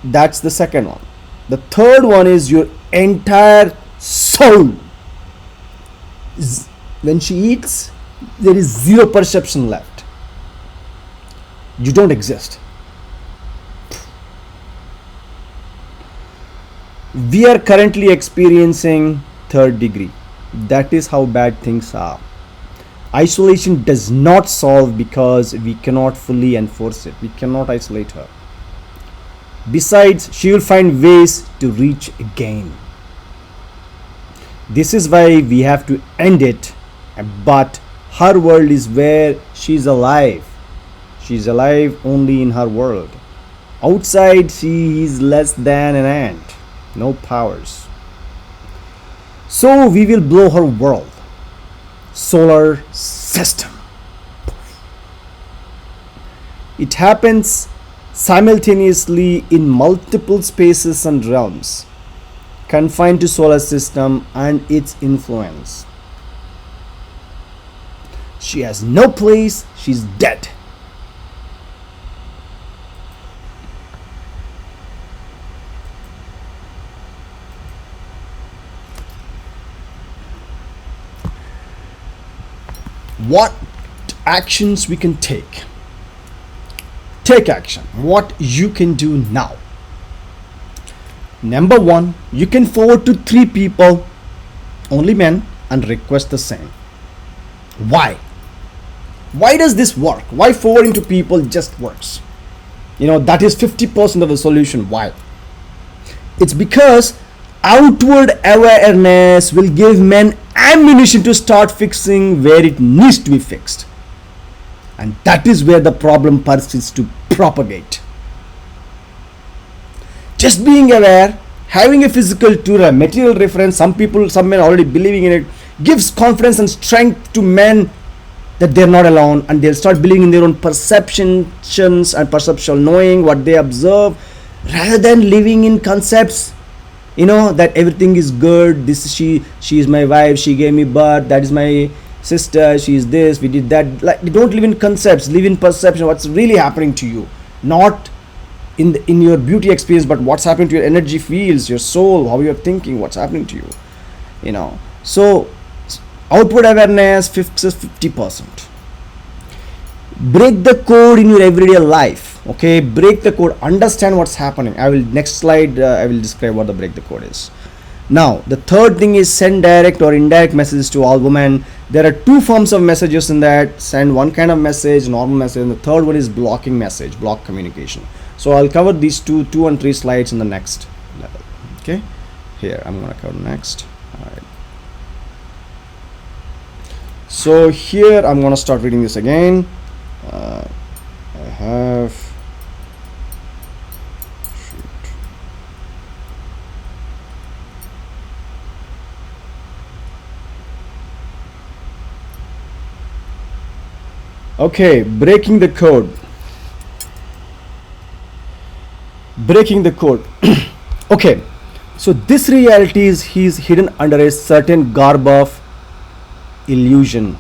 That's the second one. The third one is your entire soul. When she eats, there is zero perception left. You don't exist. We are currently experiencing third degree. That is how bad things are. Isolation does not solve because we cannot fully enforce it. We cannot isolate her. Besides, she will find ways to reach again. This is why we have to end it. But her world is where she's alive. She's alive only in her world. Outside, she is less than an ant. No powers. So we will blow her world. Solar system. It happens simultaneously in multiple spaces and realms, confined to solar system and its influence. She has no place, she's dead. What actions we can take? Take action. What you can do now? Number one, you can forward to 3 people, only men, and request the same. Why? Why does this work? Why forwarding to people just works? That is 50% of the solution. Why? It's because outward awareness will give men ammunition to start fixing where it needs to be fixed. And that is where the problem persists to propagate. Just being aware, having a physical tool, a material reference, some men already believing in it, gives confidence and strength to men that they're not alone, and they'll start believing in their own perceptions and perceptual knowing what they observe, rather than living in concepts, that everything is good. She is my wife, she gave me birth, that is my sister, she is this, we did that. Like, they don't live in concepts, live in perception. What's really happening to you, not in your beauty experience, but what's happening to your energy fields, your soul, how you're thinking, what's happening to you. So outward awareness fixes 50%. Break the code in your everyday life. Okay, break the code, understand what's happening. Next slide, I will describe what the break the code is. Now, the third thing is send direct or indirect messages to all women. There are 2 forms of messages in that. Send one kind of message, normal message, and the third one is blocking message, block communication. So I'll cover these 2 and 3 slides in the next level. Okay, here I'm gonna cover next. All right. So here I'm gonna start reading this again. I have. Okay, breaking the code. Okay, so this reality is hidden under a certain garb of illusion,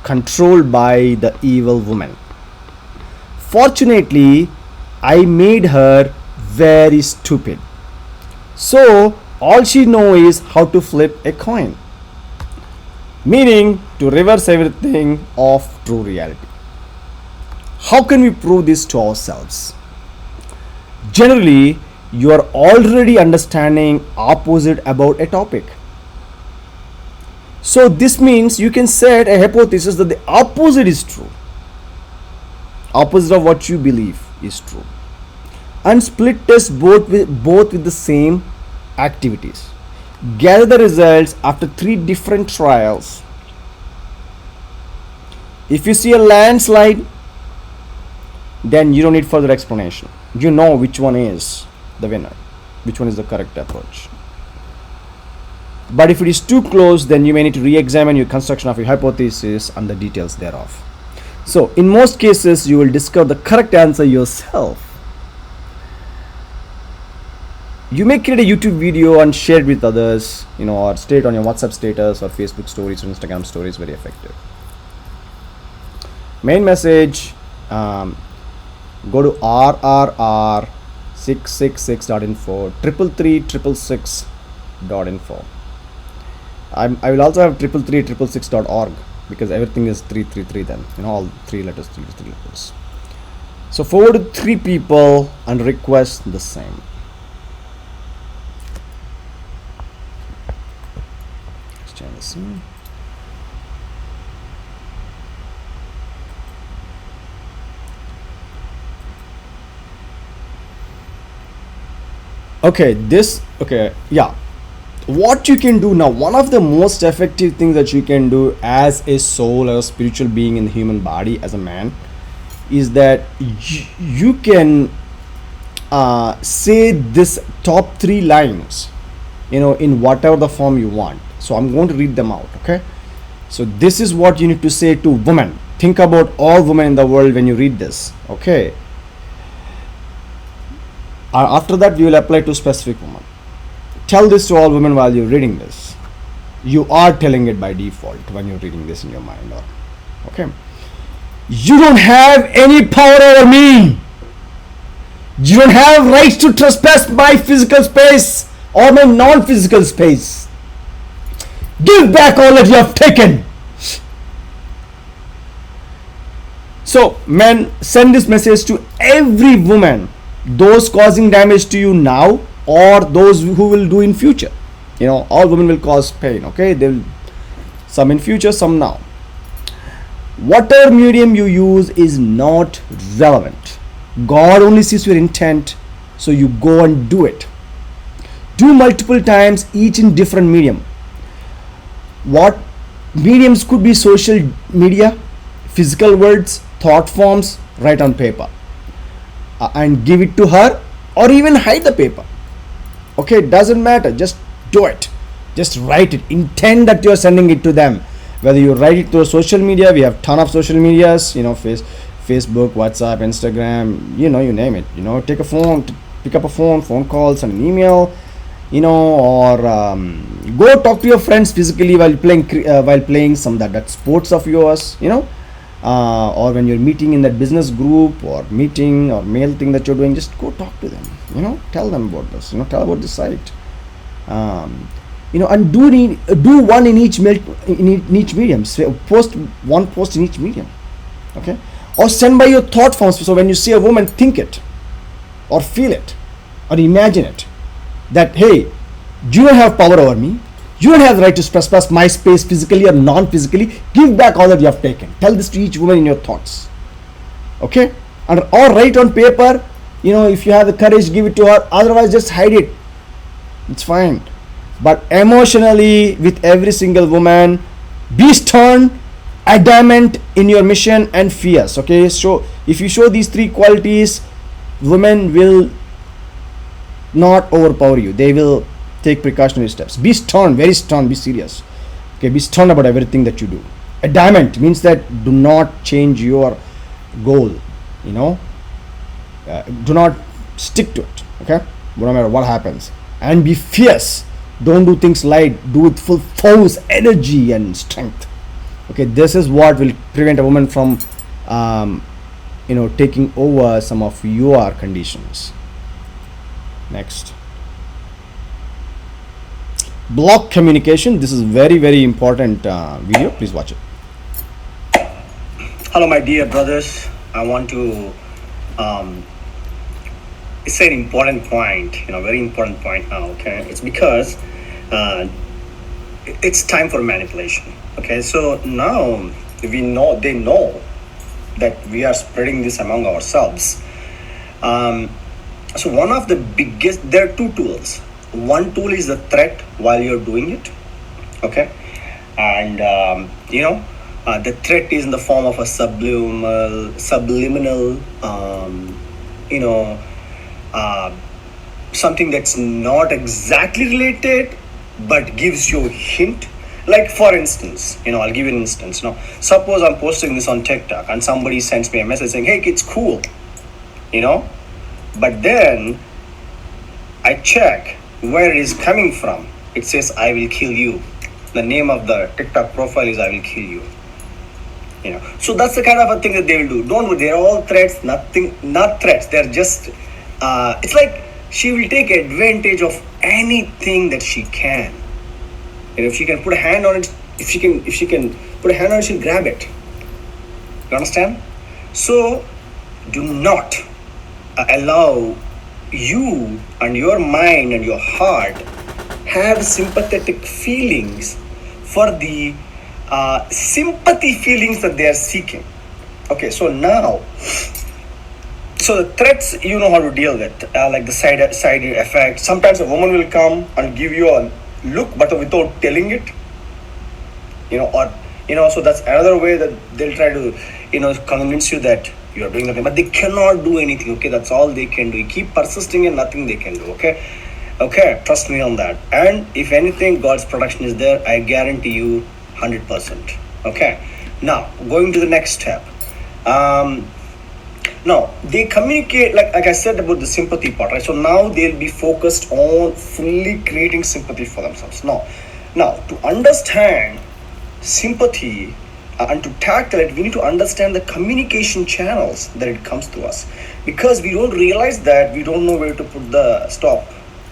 controlled by the evil woman. Fortunately, I made her very stupid. So all she knows is how to flip a coin, meaning to reverse everything of true reality. How can we prove this to ourselves? Generally, you are already understanding opposite about a topic. So this means you can set a hypothesis that the opposite is true. Opposite of what you believe is true. And split test both with the same activities. Gather the results after 3 different trials. If you see a landslide, then you don't need further explanation. You know which one is the winner, which one is the correct approach. But if it is too close, then you may need to re-examine your construction of your hypothesis and the details thereof. So in most cases, you will discover the correct answer yourself. You may create a YouTube video and share it with others, or state on your WhatsApp status or Facebook stories or Instagram stories. Very effective. Main message, go to RRR 666.info, 333 666.info. I will also have 333 because everything is 333 then, all three letters, three letters. So forward to 3 people and request the same. Let's change this. Okay, what you can do now, one of the most effective things that you can do as a soul or a spiritual being in the human body as a man is that you can say this top 3 lines, in whatever the form you want. So I'm going to read them out. Okay, so this is what you need to say to women. Think about all women in the world when you read this. Okay, after that we will apply to specific women. Tell this to all women while you're reading this. You are telling it by default when you're reading this in your mind. Okay, you don't have any power over me. You don't have rights to trespass my physical space or my non-physical space. Give back all that you have taken. So men, send this message to every woman, those causing damage to you now or those who will do in future. All women will cause pain. Okay, they will, some in future, some now. Whatever medium you use is not relevant. God only sees your intent, so you go and do it. Do multiple times, each in different medium. What mediums could be? Social media, physical words, thought forms, write on paper and give it to her, or even hide the paper. Okay, doesn't matter, just do it. Just write it, intend that you are sending it to them. Whether you write it through social media, we have ton of social medias, Facebook, WhatsApp, Instagram, you name it. Take a phone, pick up a phone calls and an email, or go talk to your friends physically while playing some that sports of yours, or when you're meeting in that business group or meeting or mail thing that you're doing, just go talk to them, tell them about this, tell about the site, and do one in each medium. Post one post in each medium. Okay, or send by your thought forms. So when you see a woman, think it or feel it or imagine it, that hey, you don't have power over me, you don't have the right to trespass my space physically or non-physically. Give back all that you have taken. Tell this to each woman in your thoughts. Okay, or write on paper. If you have the courage, give it to her. Otherwise, just hide it. It's fine. But emotionally, with every single woman, be stern, adamant in your mission, and fierce. Okay, so if you show these 3 qualities, women will not overpower you. They will take precautionary steps. Be stern, very stern, be serious. Okay, be stern about everything that you do. Adamant means that do not change your goal. Do not stick to it. Okay, no matter what happens. And be fierce. Don't do things light. Do it full force, energy, and strength. Okay, this is what will prevent a woman from, taking over some of your conditions. Next, block communication. This is very, very important video. Please watch it. Hello, my dear brothers. I want to it's an important point, very important point now. Okay, it's because it's time for manipulation. Okay, so now they know that we are spreading this among ourselves. So one of the biggest, there are 2 tools. One tool is the threat while you're doing it. Okay, and the threat is in the form of a subliminal something that's not exactly related but gives you a hint. Like, for instance, I'll give you an instance. Suppose I'm posting this on TikTok and somebody sends me a message saying, hey, it's cool, but then I check where it is coming from. It says, I will kill you. The name of the TikTok profile is I will kill you. So that's the kind of a thing that they will do. Don't worry, they're all threats, not threats. They're just It's like she will take advantage of anything that she can. And if she can put a hand on it, if she can put a hand on it, she'll grab it. You understand? So do not allow you and your mind and your heart have sympathetic feelings for the sympathy feelings that they are seeking. Okay, so now, so the threats you know how to deal with, like the side effect. Sometimes a woman will come and give you a look, but without telling it, or so that's another way that they'll try to convince you that you are doing nothing, but they cannot do anything. Okay, that's all they can do. You keep persisting and nothing they can do. Okay, trust me on that. And if anything, God's protection is there. I guarantee you 100%. Okay, now going to the next step. Now they communicate, like I said about the sympathy part, right? So now they'll be focused on fully creating sympathy for themselves. Now to understand sympathy and to tackle it, we need to understand the communication channels that it comes to us, because we don't realize that we don't know where to put the stop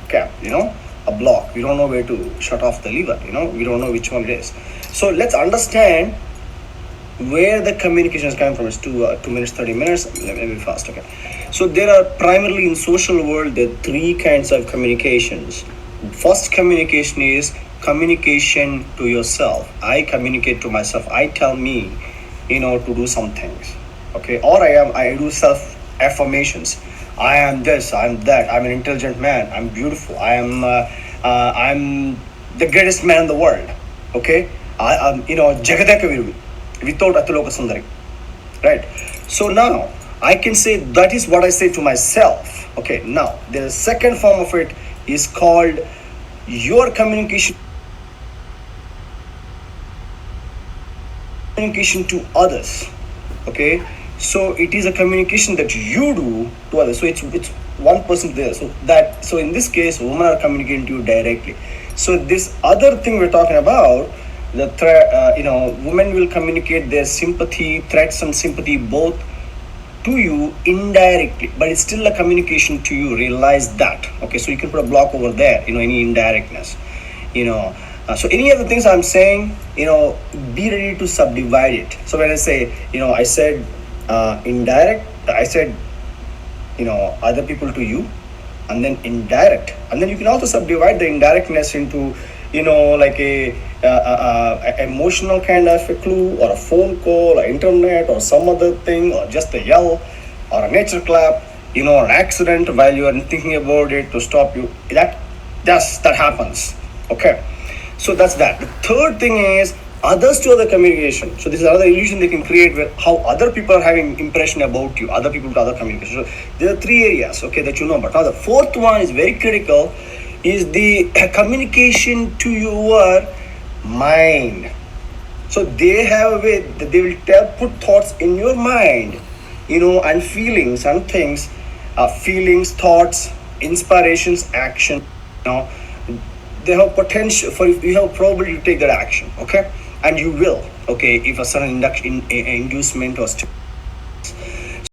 cap, a block. We don't know where to shut off the lever, we don't know which one it is. So let's understand where the communication is coming from. It's 2 minutes, 30 minutes, let me be fast. Okay, so there are primarily in social world, there are 3 kinds of communications. First communication is communication to yourself. I communicate to myself. I tell me, to do some things. Okay, or I do self affirmations. I am this, I'm that, I'm an intelligent man, I'm beautiful, I'm the greatest man in the world. Okay, I'm Jagadekaviru without Atuloka Sundari. Right? So now I can say that is what I say to myself. Okay, now the second form of it is called your communication to others. Okay, so it is a communication that you do to others. So it's one person there. So in this case, women are communicating to you directly. So this other thing we're talking about, women will communicate their sympathy, threats and sympathy both to you indirectly, but it's still a communication to you. Realize that. Okay, so you can put a block over there, any indirectness, so any of the things I'm saying, be ready to subdivide it. So when I say, I said indirect, I said, other people to you, and then indirect, and then you can also subdivide the indirectness into, like a emotional kind of a clue, or a phone call, or internet, or some other thing, or just a yell, or a nature clap, an accident while you are thinking about it to stop you. That happens. Okay, so that's that. The third thing is others to other communication. So this is another illusion they can create with how other people are having impression about you, other people to other communication. So there are 3 areas, okay, that you know. But now the fourth one is very critical, is the communication to your mind. So they have a way that they will put thoughts in your mind, and feelings and things, feelings, thoughts, inspirations, action. They have potential for, you have probability to take that action. Okay, and you will. Okay, if a certain inducement or